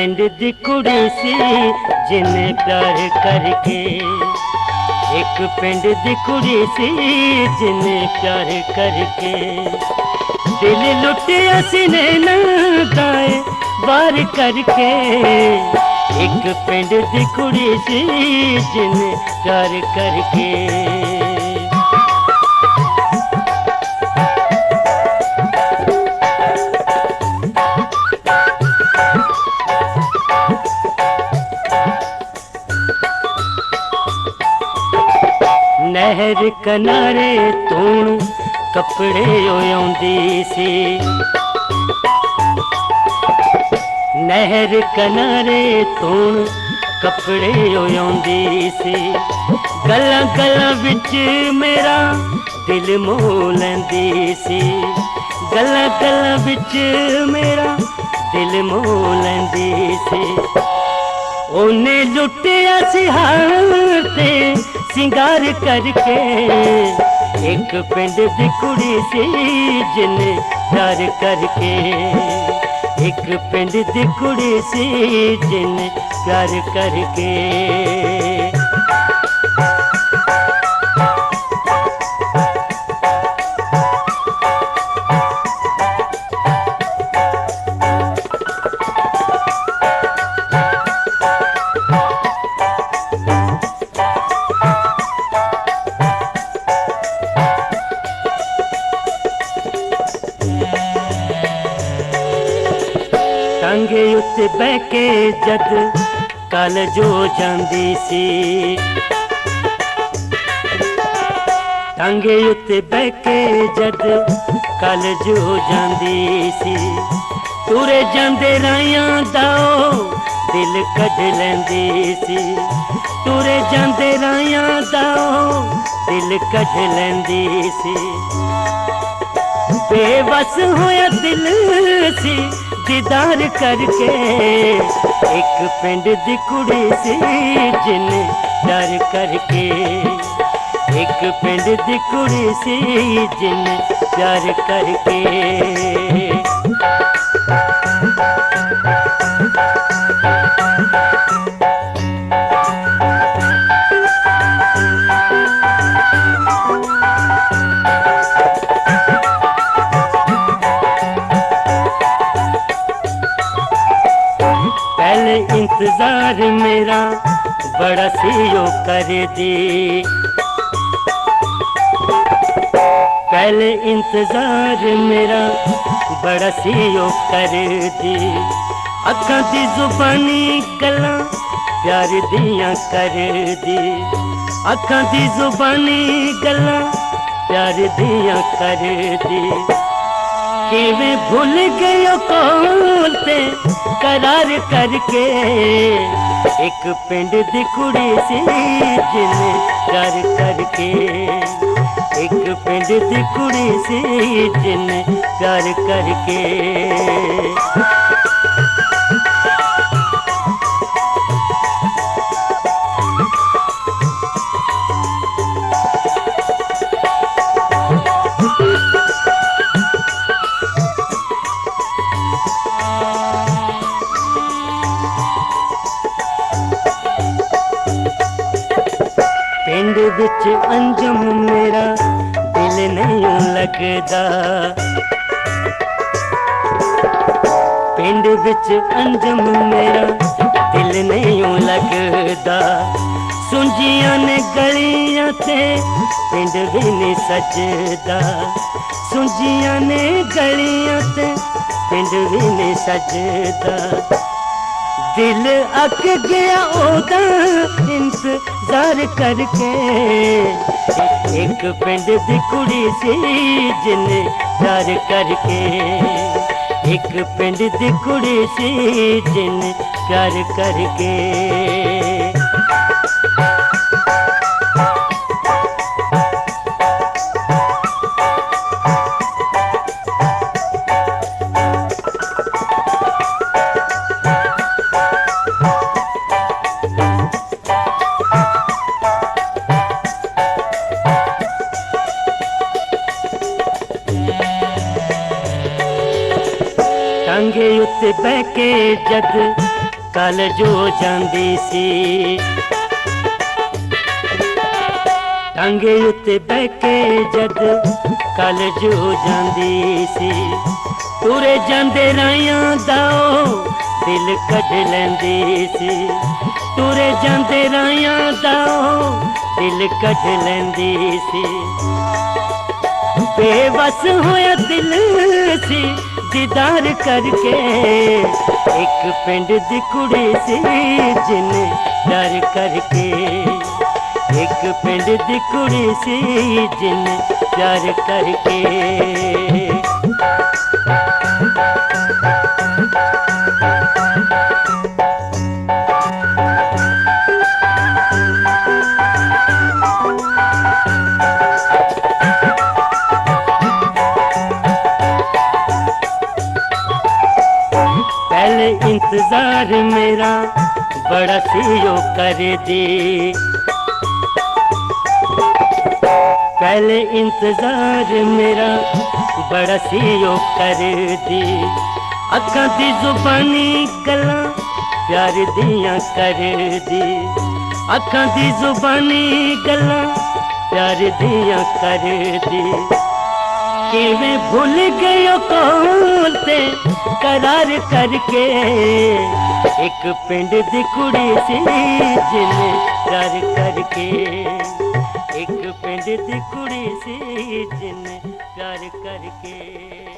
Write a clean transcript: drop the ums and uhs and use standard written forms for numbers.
पिंड दी कुड़ी सी जिन्ने प्यार करके, एक पिंड दी कुड़ी सी जिन्ने प्यार करके दिल लुटिया सी नैना दाए वार करके। एक पिंड दी कुड़ी सी जिन्ने प्यार करके। नहर किनारे तूं कपड़े ओंदी सी, नहर किनारे तूं कपड़े ओंदी सी। गल्लां गल्लां विच मेरा दिल मोह लैंदी सी, गल्लां गल्लां विच मेरा दिल मोह लैंदी सी। ओने लुटिया सी हार ते सिंगार करके। एक पिंड दी कुड़ी सी जिन्ने प्यार करके, एक पिंड दी कुड़ी सी जिन्ने प्यार करके। टांगे उत्ते बह के जद कॉलेज हो जांदी सी, टांगे उत्ते बह के जद कॉलेज हो जांदी सी। तुरे जांदे राहियां दा दिल कढ लैंदी सी, तुरे जांदे राहियां दा दिल कढ लैंदी सी। बेबस होया दिल सी दीदार करके। एक पिंड दी कुड़ी सी जिन्ने प्यार करके, एक पिंड दी कुड़ी सी जिन्ने प्यार करके। पहले इंतजार मेरा बड़ा सीओ कर दी, पहले इंतजार मेरा बड़ा सीओ कर दी। अखां दी जुबानी गल्लां प्यार दियां कर दी, अखां दी जुबानी गल्लां प्यार दियां कर दी। किवें भूल गयो कोल ते करार करके। एक पिंड दी कुड़ी सी जिन्ने प्यार करके, एक पिंड दी कुड़ी सी जिन्ने प्यार करके। पिंड विच अंजुम मेरा दिल नहीं लगदा, पिंड विच अंजुम मेरा दिल नहीं लगदा। सुंजियां ने गलियां ते पिंड भी नहीं सजदा, सुंजियां ने गलियां ते पिंड भी नहीं सजदा। दिल अक गया ओदा इंतजार करके। एक पिंड दी कुड़ी सी जिन्ने प्यार करके, एक पिंड दी कुड़ी सी जिन्ने प्यार करके। टांगे उत्ते बह के जद कल जो जांदी सी टांगे उत्ते बैके जद कल जो जांदी सी तुरे जांदे राइयां दा दिल कढ लैंदी सी तुरे जांदे राइयां दा दिल कढ लैंदी सी बेबस होया दिल सी दीदार करके एक पिंड दी कुड़ी सी जिन डर करके एक पिंड दी कुड़ी सी जिन प्यार करके पहले इंतजार मेरा बड़ा सीओ कर दी पहले इंतजार मेरा बड़ा सीओ कर दी अखां दी जुबानी गल्लां प्यार दियां कर दी अखां दी जुबानी गल्लां प्यार दियां कर दी किवें भूल गयो कौन ते करार करके एक पिंड दी कुड़ी सी जिन प्यार करके एक पिंड दी कुड़ी सी जिन प्यार करके